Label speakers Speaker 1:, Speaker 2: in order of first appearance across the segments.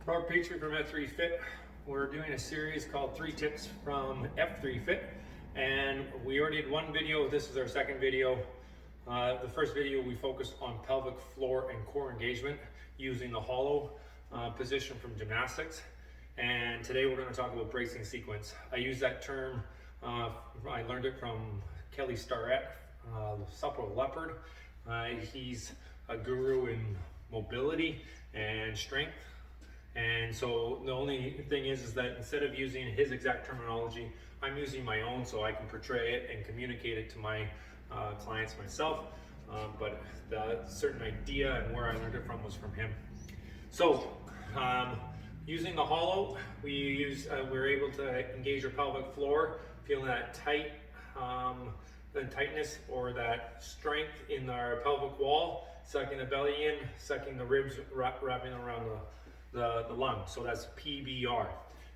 Speaker 1: Robert Petrie from F3 Fit. We're doing a series called 3 Tips from F3 Fit, and we already did one video. This is our second video. The first video we focused on pelvic floor and core engagement using the hollow position from gymnastics, and today we're going to talk about bracing sequence. I use that term, I learned it from Kelly Starrett, Supple Leopard. He's a guru in mobility and strength. And so the only thing is that instead of using his exact terminology, I'm using my own so I can portray it and communicate it to my clients myself. But the certain idea and where I learned it from was from him. So using the hollow, we're able to engage our pelvic floor, feeling that tightness or that strength in our pelvic wall, sucking the belly in, sucking the ribs, wrapping around the lung. So that's PBR.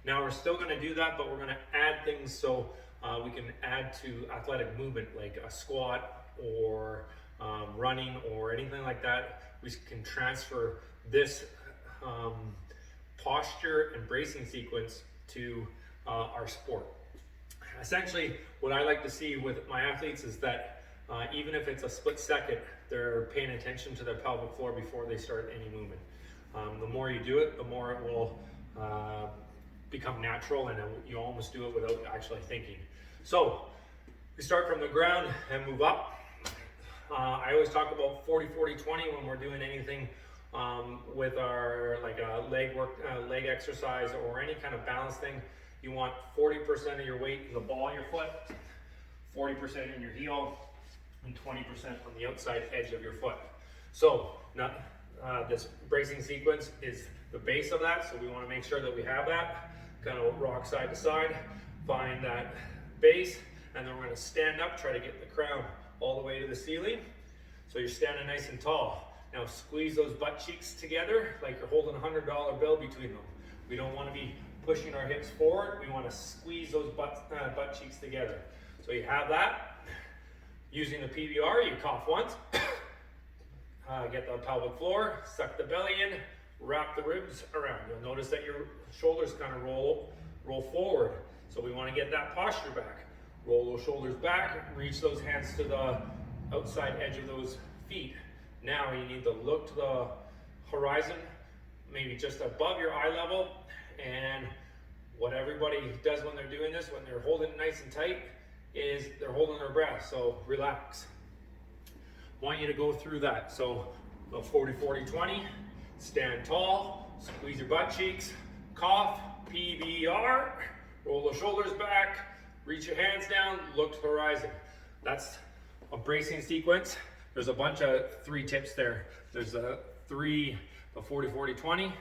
Speaker 1: Now we're still going to do that, but we're going to add things so we can add to athletic movement like a squat or running or anything like that. We can transfer this posture and bracing sequence to our sport. Essentially, what I like to see with my athletes is that even if it's a split second, they're paying attention to their pelvic floor before they start any movement. The more you do it, the more it will become natural, and you almost do it without actually thinking. So we start from the ground and move up. I always talk about 40-40-20 when we're doing anything with our leg exercise or any kind of balance thing. You want 40% of your weight in the ball of your foot, 40% in your heel, and 20% on the outside edge of your foot. So now this bracing sequence is the base of that, so we want to make sure that we have that. Kind of rock side to side, find that base, and then we're going to stand up, try to get the crown all the way to the ceiling. So you're standing nice and tall. Now squeeze those butt cheeks together like you're holding a $100 bill between them. We don't want to be pushing our hips forward. We want to squeeze those butt cheeks together. So you have that. Using the PBR, you cough once. Get the pelvic floor, suck the belly in, wrap the ribs around. You'll notice that your shoulders kind of roll forward. So we want to get that posture back. Roll those shoulders back, reach those hands to the outside edge of those feet. Now you need to look to the horizon, maybe just above your eye level. And what everybody does when they're doing this, when they're holding it nice and tight, is they're holding their breath. So relax. Want you to go through that. So 40-40-20, stand tall, squeeze your butt cheeks, cough, PBR, roll the shoulders back, reach your hands down, look to the horizon. That's a bracing sequence. There's a bunch of 3 tips there. There's the 40-40-20,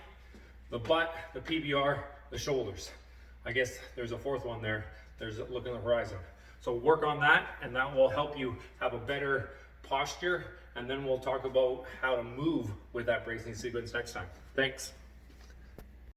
Speaker 1: the butt, the PBR, the shoulders. I guess there's a 4th one there. There's a look at the horizon. So work on that, and that will help you have a better posture, and then we'll talk about how to move with that bracing sequence next time. Thanks.